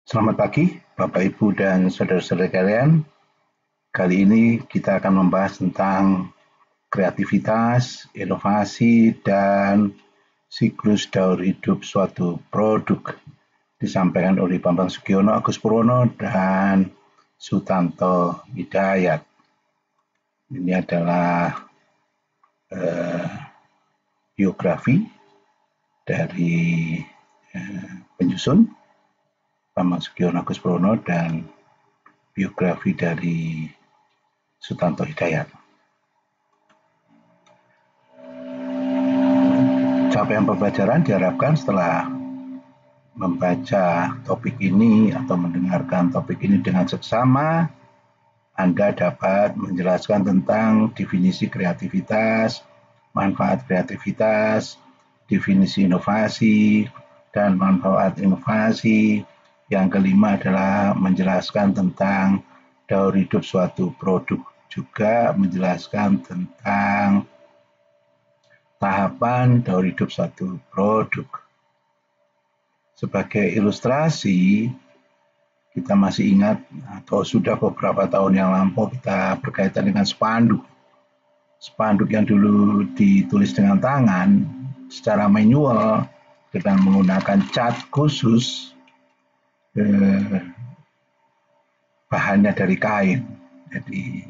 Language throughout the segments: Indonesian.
Selamat pagi, Bapak, Ibu, dan saudara-saudara sekalian. Kali ini kita akan membahas tentang kreativitas, inovasi, dan siklus daur hidup suatu produk. Disampaikan oleh Bambang Sugiono, Agus Purwono, dan Sutanto Hidayat. Ini adalah biografi dari penyusun Bambang Sugiono, Agus Purwono, dan biografi dari Sutanto Hidayat. Capaian pembelajaran diharapkan setelah membaca topik ini atau mendengarkan topik ini dengan seksama, Anda dapat menjelaskan tentang definisi kreativitas, manfaat kreativitas, definisi inovasi, dan manfaat inovasi. Yang kelima adalah menjelaskan tentang daur hidup suatu produk, juga menjelaskan tentang tahapan daur hidup suatu produk. Sebagai ilustrasi, kita masih ingat atau sudah beberapa tahun yang lampau kita berkaitan dengan spanduk. Spanduk yang dulu ditulis dengan tangan secara manual dengan menggunakan cat khusus, bahannya dari kain. Jadi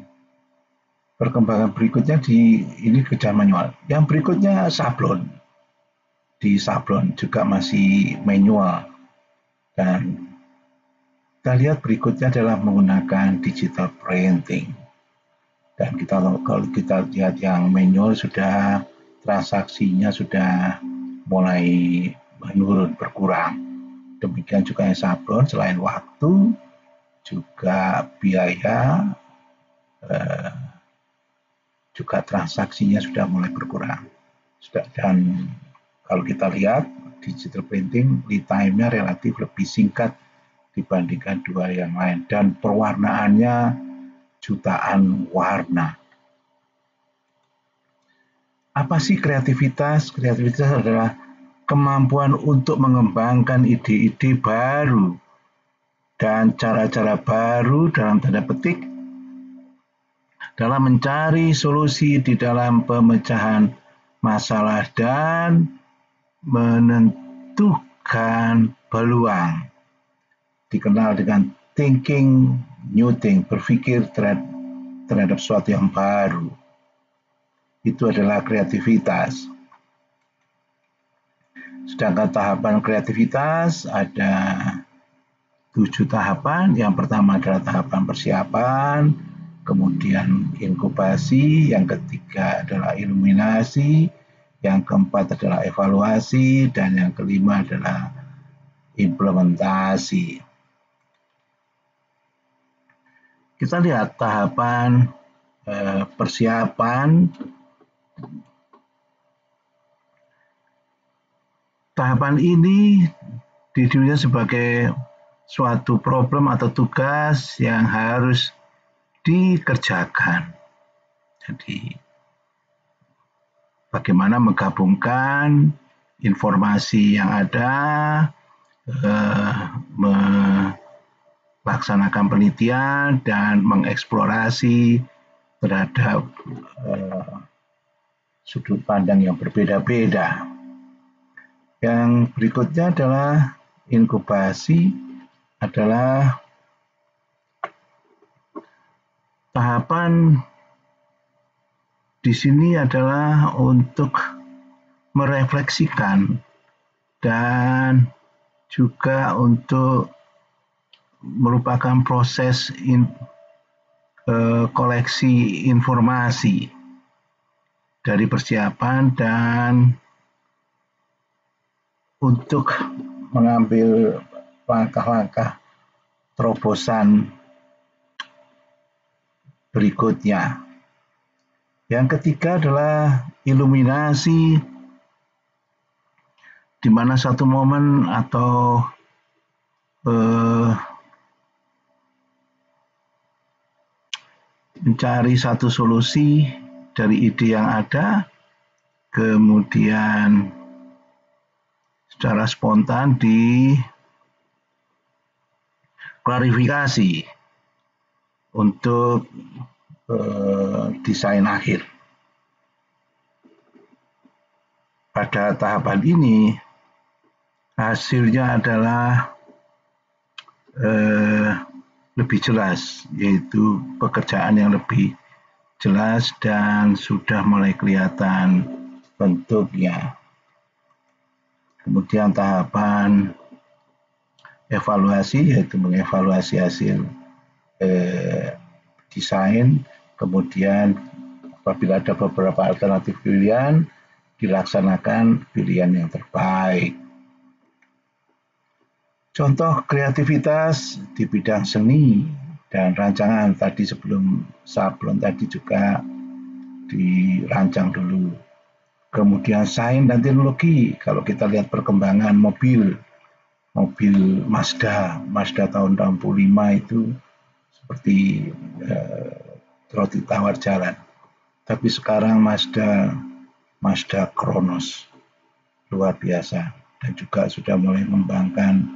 perkembangan berikutnya ini kerja manual. Yang berikutnya sablon. Di sablon juga masih manual. Dan kita lihat berikutnya adalah menggunakan digital printing. Dan kalau kita lihat yang manual sudah transaksinya sudah mulai menurun, berkurang. Demikian juga yang sablon, selain waktu, juga biaya, juga transaksinya sudah mulai berkurang. Dan kalau kita lihat digital printing, lead time-nya relatif lebih singkat dibandingkan dua yang lain, dan perwarnaannya jutaan warna. Apa sih kreativitas? Kreativitas adalah kemampuan untuk mengembangkan ide-ide baru dan cara-cara baru dalam tanda petik dalam mencari solusi di dalam pemecahan masalah dan menentukan peluang. Dikenal dengan thinking new thing, berpikir terhadap sesuatu yang baru. Itu adalah kreativitas. Sedangkan tahapan kreativitas ada 7 tahapan. Yang pertama adalah tahapan persiapan, kemudian inkubasi, yang ketiga adalah iluminasi, yang keempat adalah evaluasi, dan yang kelima adalah implementasi. Kita lihat tahapan persiapan. Tahapan ini ditulis sebagai suatu problem atau tugas yang harus dikerjakan. Jadi bagaimana menggabungkan informasi yang ada, melaksanakan penelitian dan mengeksplorasi terhadap sudut pandang yang berbeda-beda. Yang berikutnya adalah inkubasi, adalah tahapan di sini adalah untuk merefleksikan dan juga untuk merupakan proses koleksi informasi dari persiapan dan untuk mengambil langkah-langkah terobosan berikutnya. Yang ketiga adalah iluminasi, di mana satu momen atau mencari satu solusi dari ide yang ada, kemudian secara spontan klarifikasi untuk desain akhir. Pada tahapan ini hasilnya adalah lebih jelas, yaitu pekerjaan yang lebih jelas dan sudah mulai kelihatan bentuknya. Kemudian tahapan evaluasi, yaitu mengevaluasi hasil desain, kemudian apabila ada beberapa alternatif pilihan, dilaksanakan pilihan yang terbaik. Contoh kreativitas di bidang seni dan rancangan tadi sebelum sablon tadi juga dirancang dulu. Kemudian sains dan teknologi, kalau kita lihat perkembangan mobil Mazda tahun 65 itu seperti roti tawar jalan. Tapi sekarang Mazda Kronos luar biasa, dan juga sudah mulai mengembangkan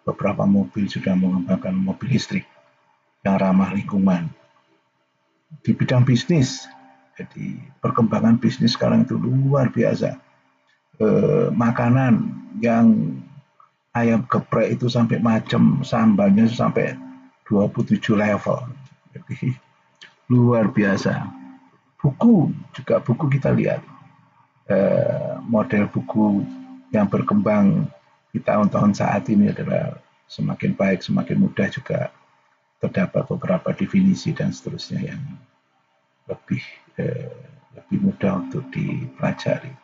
beberapa mobil, sudah mengembangkan mobil listrik yang ramah lingkungan. Di bidang bisnis, jadi perkembangan bisnis sekarang itu luar biasa. Makanan yang ayam geprek itu sampai macam sambalnya sampai 27 level. Jadi luar biasa. Buku kita lihat. Model buku yang berkembang di tahun-tahun saat ini adalah semakin baik, semakin mudah, juga terdapat beberapa definisi dan seterusnya yang lebih mudah untuk dipelajari.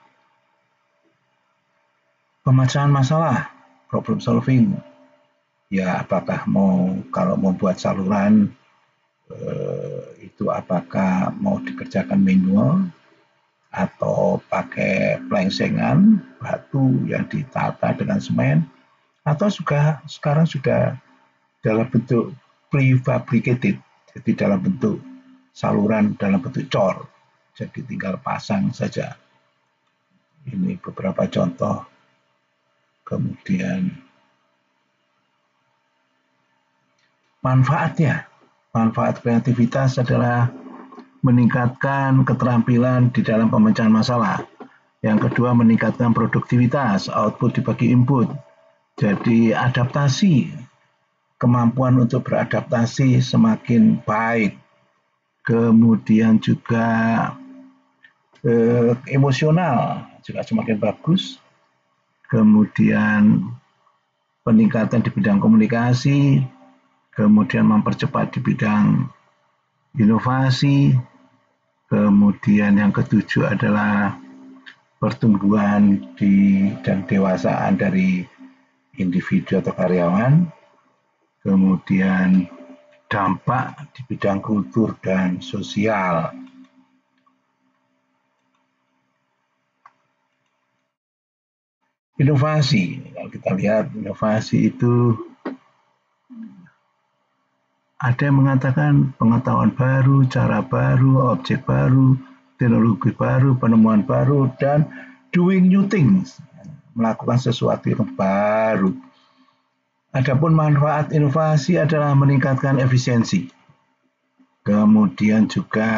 Pemecahan masalah, problem solving, ya apakah kalau mau buat saluran itu apakah mau dikerjakan manual atau pakai plengsengan batu yang ditata dengan semen, atau sekarang sudah dalam bentuk prefabricated, jadi dalam bentuk saluran dalam bentuk cor, jadi tinggal pasang saja. Ini beberapa contoh. Kemudian manfaat kreativitas adalah meningkatkan keterampilan di dalam pemecahan masalah. Yang kedua, meningkatkan produktivitas, output dibagi input. Jadi adaptasi, kemampuan untuk beradaptasi semakin baik. Kemudian juga emosional juga semakin bagus. Kemudian peningkatan di bidang komunikasi, kemudian mempercepat di bidang inovasi, kemudian yang ketujuh adalah pertumbuhan dan dewasaan dari individu atau karyawan, kemudian dampak di bidang kultur dan sosial. Inovasi, kalau kita lihat inovasi itu ada yang mengatakan pengetahuan baru, cara baru, objek baru, teknologi baru, penemuan baru, dan doing new things, melakukan sesuatu yang baru. Adapun manfaat inovasi adalah meningkatkan efisiensi, kemudian juga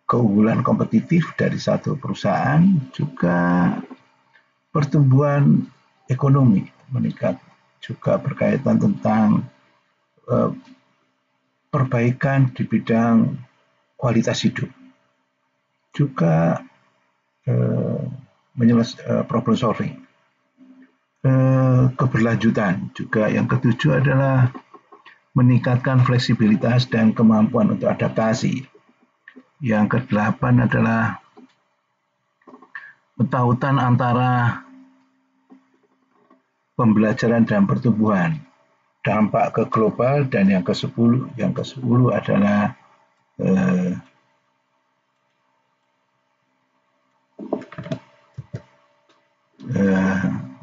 keunggulan kompetitif dari satu perusahaan, juga pertumbuhan ekonomi meningkat, juga berkaitan tentang perbaikan di bidang kualitas hidup, juga problem solving, keberlanjutan. Juga yang ketujuh adalah meningkatkan fleksibilitas dan kemampuan untuk adaptasi. Yang kedelapan adalah ketautan antara pembelajaran dan pertumbuhan, dampak ke global, dan yang ke-10 adalah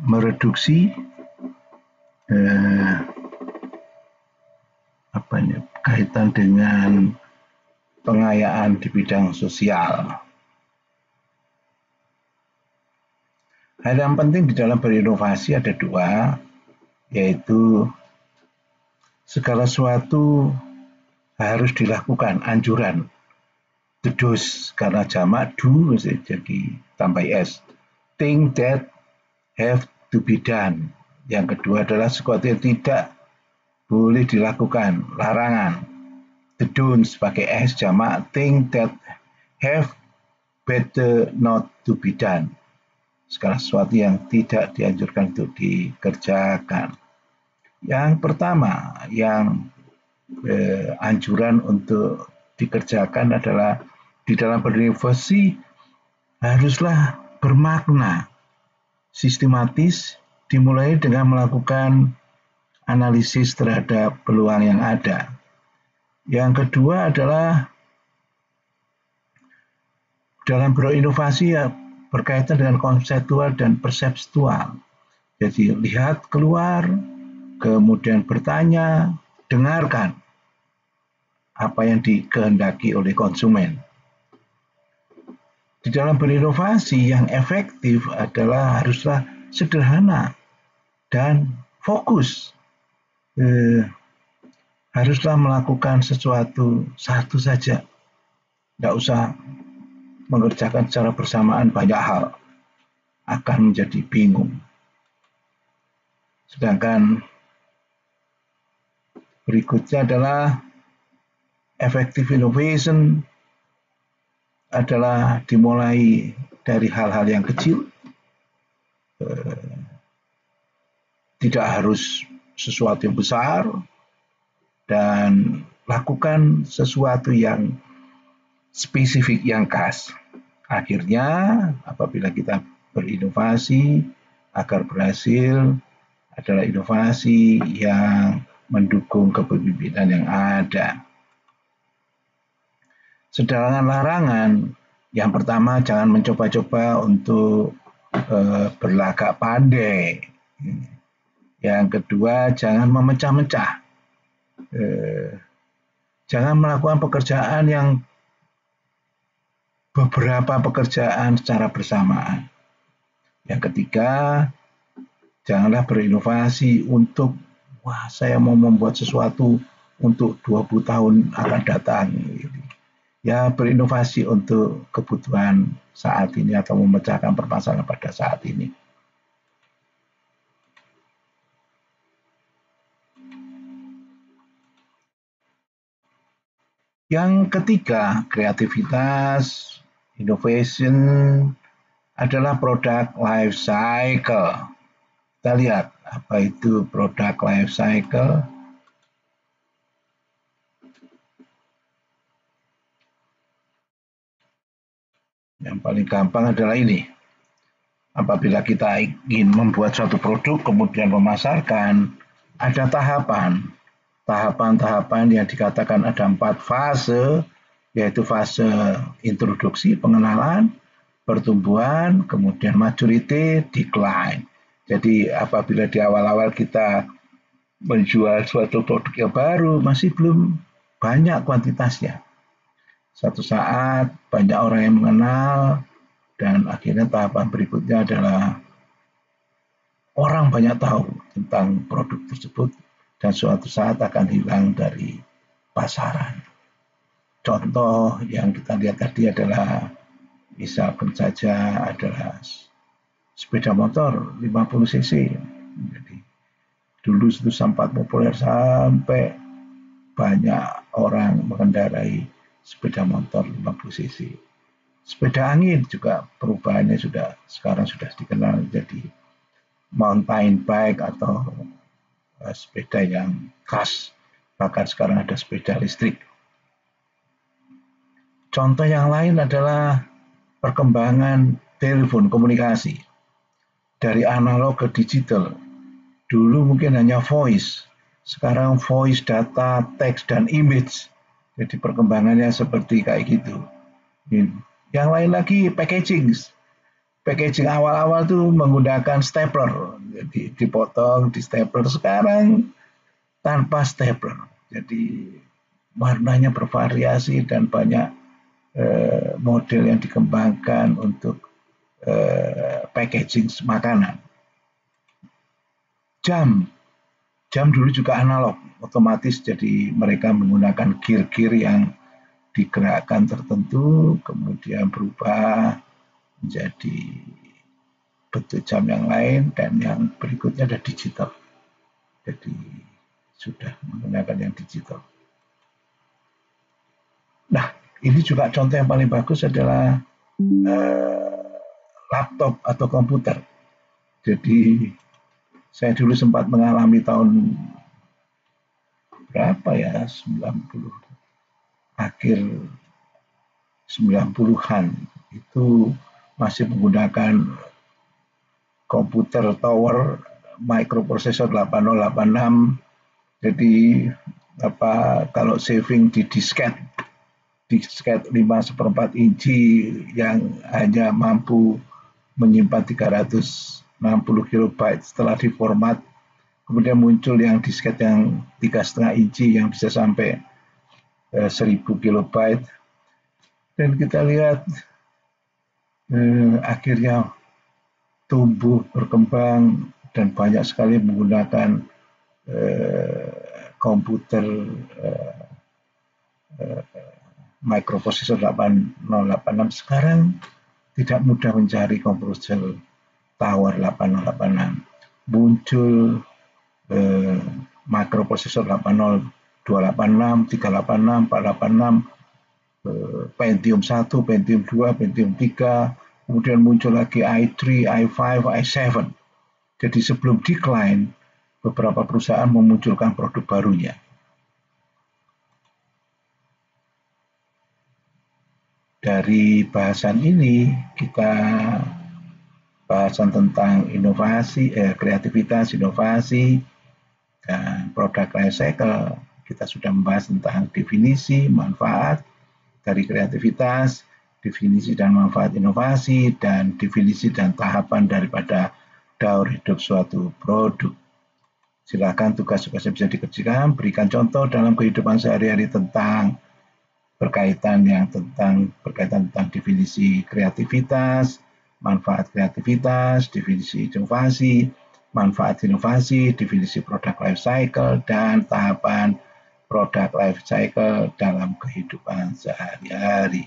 mereduksi kaitan dengan pengayaan di bidang sosial. Hal yang penting di dalam berinovasi ada dua, yaitu segala sesuatu harus dilakukan, anjuran. The do's, karena jamak do jadi tambah s. Thing that have to be done. Yang kedua adalah sesuatu yang tidak boleh dilakukan, larangan. The don'ts pakai s jamak, thing that have better not to be done. Segala sesuatu yang tidak dianjurkan untuk dikerjakan. Yang pertama, yang anjuran untuk dikerjakan adalah di dalam berinvestasi haruslah bermakna, sistematis, dimulai dengan melakukan analisis terhadap peluang yang ada. Yang kedua adalah dalam berinovasi berkaitan dengan konseptual dan perseptual. Jadi lihat keluar, kemudian bertanya, dengarkan apa yang dikehendaki oleh konsumen. Di dalam berinovasi yang efektif adalah haruslah sederhana dan fokus. Haruslah melakukan sesuatu satu saja. Tidak usah mengerjakan secara bersamaan banyak hal. Akan menjadi bingung. Sedangkan berikutnya adalah effective innovation adalah dimulai dari hal-hal yang kecil. Tidak harus sesuatu yang besar, dan lakukan sesuatu yang spesifik, yang khas. Akhirnya, apabila kita berinovasi agar berhasil, adalah inovasi yang mendukung kepemimpinan yang ada. Sedangkan larangan, yang pertama jangan mencoba-coba untuk berlagak pandai. Yang kedua, jangan memecah-mecah. Jangan melakukan pekerjaan yang beberapa pekerjaan secara bersamaan. Yang ketiga, janganlah berinovasi untuk, wah saya mau membuat sesuatu untuk 20 tahun akan datang. Ya, berinovasi untuk kebutuhan saat ini atau memecahkan permasalahan pada saat ini. Yang ketiga, kreativitas, innovation adalah product life cycle. Kita lihat apa itu product life cycle. Yang paling gampang adalah ini. Apabila kita ingin membuat suatu produk kemudian memasarkan, ada tahapan. Tahapan-tahapan yang dikatakan ada 4 fase, yaitu fase introduksi, pengenalan, pertumbuhan, kemudian maturity, decline. Jadi apabila di awal-awal kita menjual suatu produk yang baru, masih belum banyak kuantitasnya. Suatu saat banyak orang yang mengenal, dan akhirnya tahapan berikutnya adalah orang banyak tahu tentang produk tersebut, dan suatu saat akan hilang dari pasaran. Contoh yang kita lihat tadi adalah, misalkan saja adalah sepeda motor 50 cc. Jadi dulu itu sempat populer sampai banyak orang mengendarai sepeda motor 50 cc. Sepeda angin juga perubahannya sekarang sudah dikenal jadi mountain bike atau sepeda yang khas, bahkan sekarang ada sepeda listrik. Contoh yang lain adalah perkembangan telepon komunikasi dari analog ke digital. Dulu mungkin hanya voice, sekarang voice, data, teks, dan image. Jadi perkembangannya seperti kayak gitu. Yang lain lagi packaging. Packaging awal-awal tuh menggunakan stapler, jadi dipotong di stapler. Sekarang tanpa stapler, jadi warnanya bervariasi dan banyak model yang dikembangkan untuk packaging makanan. Jam Jam dulu juga analog, otomatis, jadi mereka menggunakan gear-gear yang digerakkan tertentu, kemudian berubah menjadi bentuk jam yang lain, dan yang berikutnya ada digital. Jadi sudah menggunakan yang digital. Nah, ini juga contoh yang paling bagus adalah laptop atau komputer. Jadi saya dulu sempat mengalami tahun berapa ya, 90 akhir 90-an itu masih menggunakan komputer tower microprocessor 8086. Jadi kalau saving di disket 5/4 inci yang hanya mampu menyimpan 360 kilobyte setelah diformat, kemudian muncul yang disket yang 3,5 inci yang bisa sampai 1000 kilobyte, dan kita lihat akhirnya tumbuh, berkembang, dan banyak sekali menggunakan komputer microprocessor 8086. Sekarang tidak mudah mencari komputer tower 8086. Muncul microprocessor 80286, 386, 486, Pentium 1, Pentium 2, Pentium 3, kemudian muncul lagi i3, i5, i7. Jadi sebelum decline, beberapa perusahaan memunculkan produk barunya. Dari bahasan ini kita bahasan tentang inovasi, kreativitas, inovasi, dan produk life cycle. Kita sudah membahas tentang definisi, manfaat dari kreativitas, definisi dan manfaat inovasi, dan definisi dan tahapan daripada daur hidup suatu produk. Silakan tugas-tugasnya bisa dikerjakan, berikan contoh dalam kehidupan sehari-hari tentang berkaitan tentang definisi kreativitas, manfaat kreativitas, definisi inovasi, manfaat inovasi, definisi produk life cycle, dan tahapan produk life cycle dalam kehidupan sehari-hari.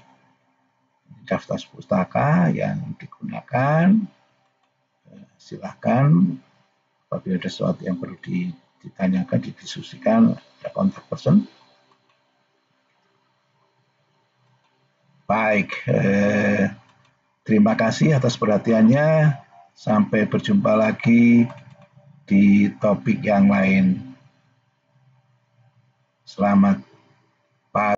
Daftar pustaka yang digunakan, silakan apabila ada sesuatu yang perlu ditanyakan, didiskusikan, ada kontak person. Baik, terima kasih atas perhatiannya. Sampai berjumpa lagi di topik yang lain. Selamat